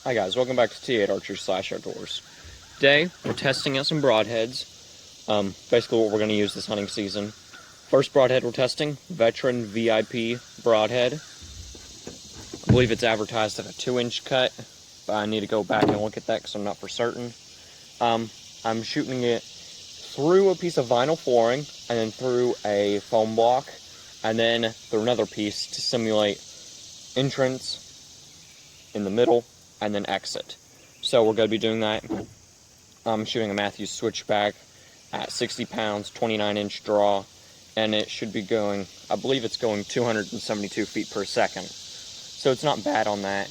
Hi guys, welcome back to T8 Archery / Outdoors. Today, we're testing out some broadheads. Basically what we're going to use this hunting season. First broadhead we're testing, Veteran VIP broadhead. I believe it's advertised at a 2-inch cut, but I need to go back and look at that because I'm not for certain. I'm shooting it through a piece of vinyl flooring, and then through a foam block, and then through another piece to simulate entrance in the middle, and then exit. So we're going to be doing that. I'm shooting a Matthews switchback at 60 pounds, 29-inch draw, and it should be going, I believe it's going 272 feet per second. So it's not bad on that.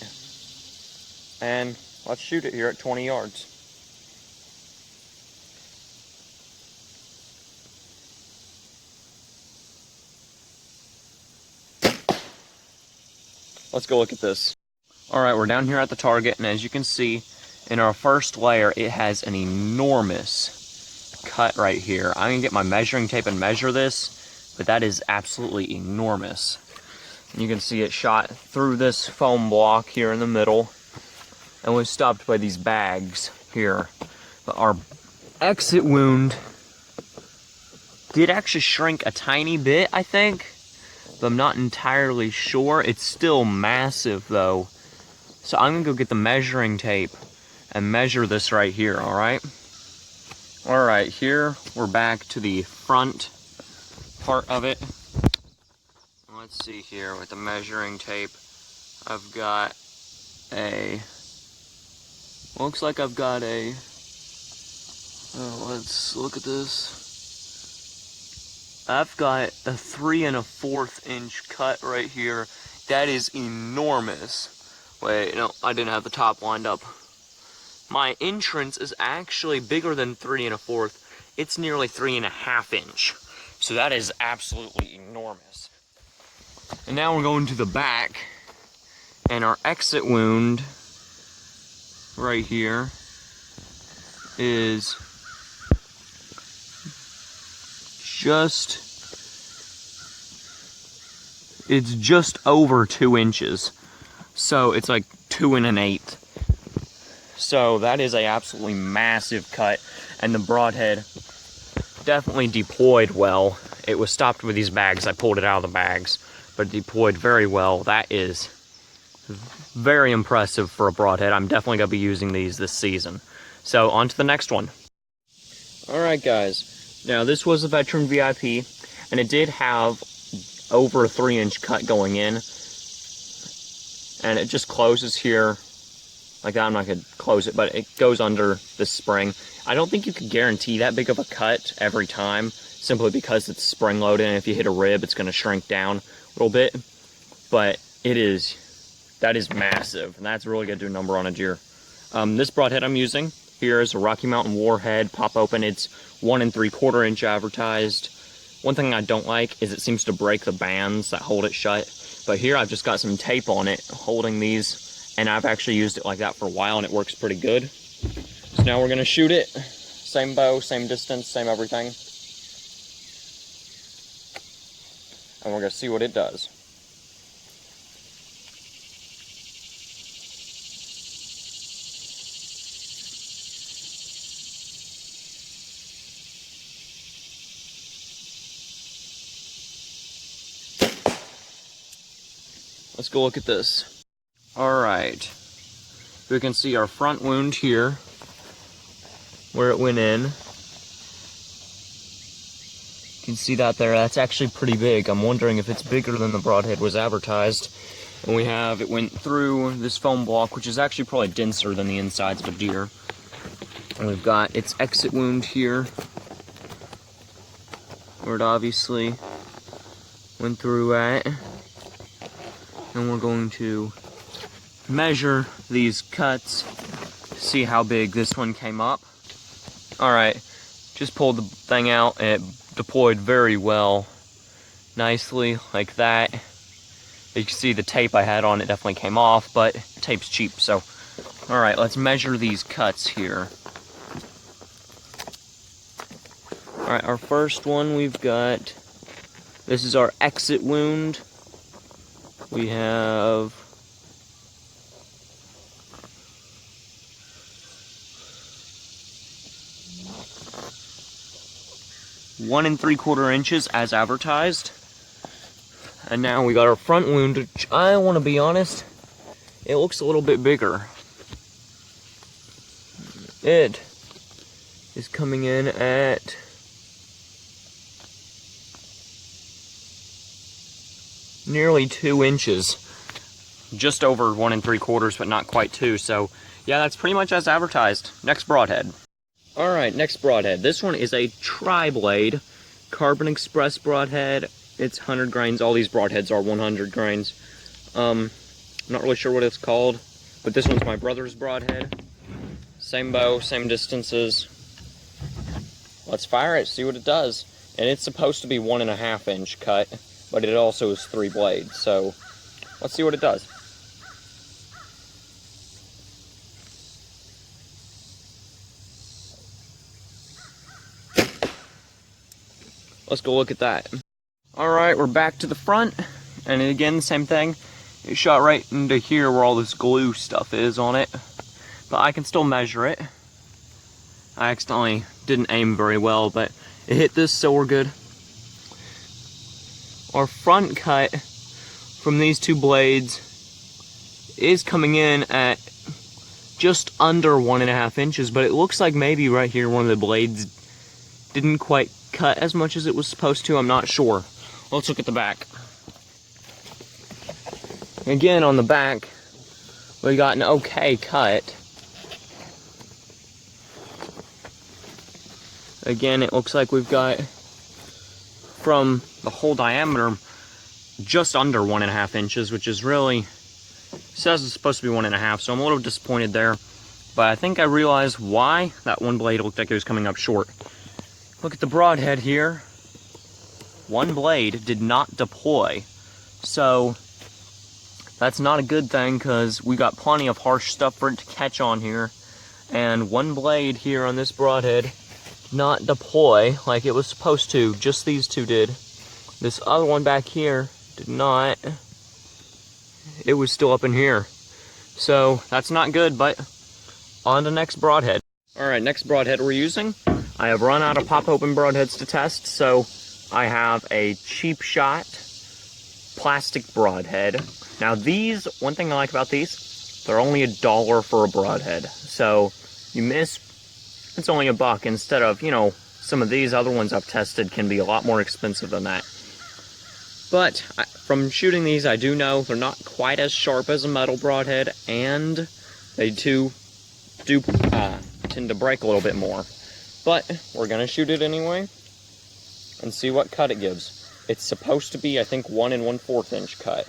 And let's shoot it here at 20 yards. Let's go look at this. Alright, we're down here at the target, and as you can see, in our first layer, it has an enormous cut right here. I'm going to get my measuring tape and measure this, but that is absolutely enormous. And you can see it shot through this foam block here in the middle, and was stopped by these bags here. But our exit wound did actually shrink a tiny bit, I think, but I'm not entirely sure. It's still massive, though. So I'm going to go get the measuring tape and measure this right here, alright? Alright, here we're back to the front part of it. Let's see here with the measuring tape. I've got a... Looks like I've got a... let's look at this. I've got a 3 1/4 inch cut right here. That is enormous. Wait, no, I didn't have the top lined up. My entrance is actually bigger than 3 1/4. It's nearly 3 1/2 inch. So that is absolutely enormous. And now we're going to the back, and our exit wound right here is it's just over 2 inches. So it's like 2 1/8. So that is a absolutely massive cut, and the broadhead definitely deployed well. It was stopped with these bags. I pulled it out of the bags, but it deployed very well. That is very impressive for a broadhead. I'm definitely going to be using these this season. So on to the next one. Alright guys, now this was a Veteran VIP, and it did have over a 3-inch cut going in, and it just closes here like that. I'm not going to close it, but it goes under this spring. I don't think you could guarantee that big of a cut every time, simply because it's spring loaded, and if you hit a rib, it's going to shrink down a little bit. But that is massive, and that's really going to do a number on a deer. This broadhead I'm using here is a Rocky Mountain Warhead pop open. It's 1 3/4 inch advertised. One thing I don't like is it seems to break the bands that hold it shut. But here I've just got some tape on it holding these, and I've actually used it like that for a while, and it works pretty good. So now we're going to shoot it. Same bow, same distance, same everything. And we're going to see what it does. Let's go look at this. Alright. We can see our front wound here, where it went in. You can see that there. That's actually pretty big. I'm wondering if it's bigger than the broadhead was advertised. And we have, it went through this foam block, which is actually probably denser than the insides of a deer. And we've got its exit wound here, where it obviously went through at. And we're going to measure these cuts to see how big this one came up. Alright, just pulled the thing out, and it deployed very well, nicely, like that. You can see the tape I had on it definitely came off, but tape's cheap, so. Alright, let's measure these cuts here. Alright, our first one we've got, this is our exit wound. We have 1 3/4 inches as advertised. And now we got our front wound, which I want to be honest, it looks a little bit bigger. It is coming in at nearly 2 inches. Just over 1 3/4, but not quite 2. So yeah, that's pretty much as advertised. Next broadhead. Alright, next broadhead. This one is a tri-blade Carbon Express broadhead. It's 100 grains. All these broadheads are 100 grains. I'm not really sure what it's called, but this one's my brother's broadhead. Same bow, same distances. Let's fire it, see what it does. And it's supposed to be 1 1/2 inch cut, but it also is 3 blades. So let's see what it does. Let's go look at that. Alright, we're back to the front, and again, the same thing. It shot right into here where all this glue stuff is on it, but I can still measure it. I accidentally didn't aim very well, but it hit this, so we're good. Our front cut from these 2 blades is coming in at just under 1 1/2 inches, but it looks like maybe right here one of the blades didn't quite cut as much as it was supposed to. I'm not sure. Let's look at the back. Again, on the back, we got an okay cut. Again, it looks like we've got, from the whole diameter, just under 1 1/2 inches, which is really, says it's supposed to be 1 1/2, so I'm a little disappointed there. But I think I realized why that one blade looked like it was coming up short. Look at the broadhead here. One blade did not deploy. So that's not a good thing, because we got plenty of harsh stuff for it to catch on here. And one blade here on this broadhead did not deploy like it was supposed to. Just these 2 did. This other one back here did not. It was still up in here. So that's not good, but on to the next broadhead. Alright, next broadhead we're using. I have run out of pop-open broadheads to test, so I have a cheap shot plastic broadhead. Now these, one thing I like about these, they're only $1 for a broadhead. So you miss, it's only $1 instead of, you know, some of these other ones I've tested can be a lot more expensive than that. But from shooting these, I do know they're not quite as sharp as a metal broadhead, and they do tend to break a little bit more. But we're gonna shoot it anyway and see what cut it gives. It's supposed to be, I think, 1 1/4 inch cut.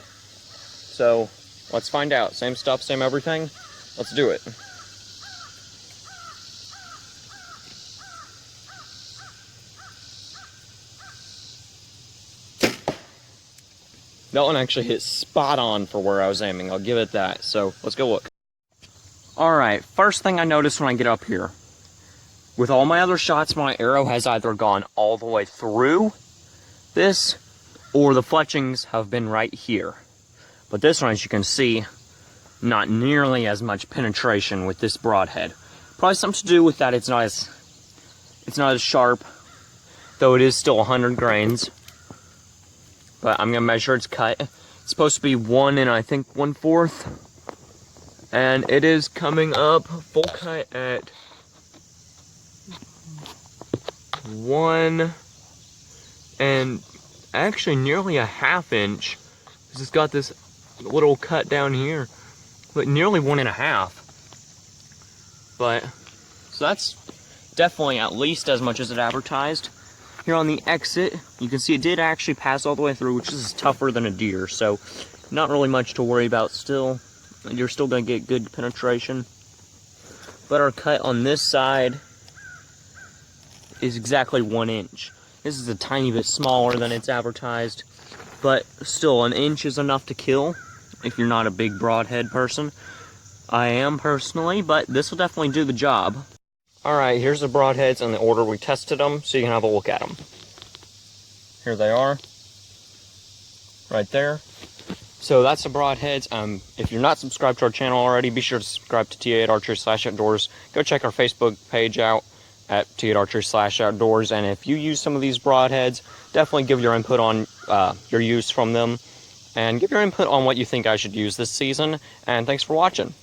So let's find out. Same stuff, same everything. Let's do it. That one actually hit spot on for where I was aiming. I'll give it that. So let's go look. Alright, first thing I noticed when I get up here. With all my other shots, my arrow has either gone all the way through this, or the fletchings have been right here. But this one, as you can see, not nearly as much penetration with this broadhead. Probably something to do with that it's not as sharp, though it is still 100 grains. But I'm gonna measure its cut. It's supposed to be 1 1/4. And it is coming up full cut at 1 and actually nearly 1/2 inch. It's got this little cut down here, but nearly 1 1/2. But so that's definitely at least as much as it advertised. Here on the exit, you can see it did actually pass all the way through, which is tougher than a deer, so not really much to worry about still. You're still gonna get good penetration. But our cut on this side is exactly 1 inch. This is a tiny bit smaller than it's advertised, but still 1 inch is enough to kill if you're not a big broadhead person. I am personally, but this will definitely do the job. Alright, here's the broadheads in the order we tested them, so you can have a look at them. Here they are. Right there. So that's the broadheads. If you're not subscribed to our channel already, be sure to subscribe to TA at Archery/Outdoors. Go check our Facebook page out. at @Archery/outdoors. And if you use some of these broadheads, definitely give your input on your use from them, and give your input on what you think I should use this season. And thanks for watching.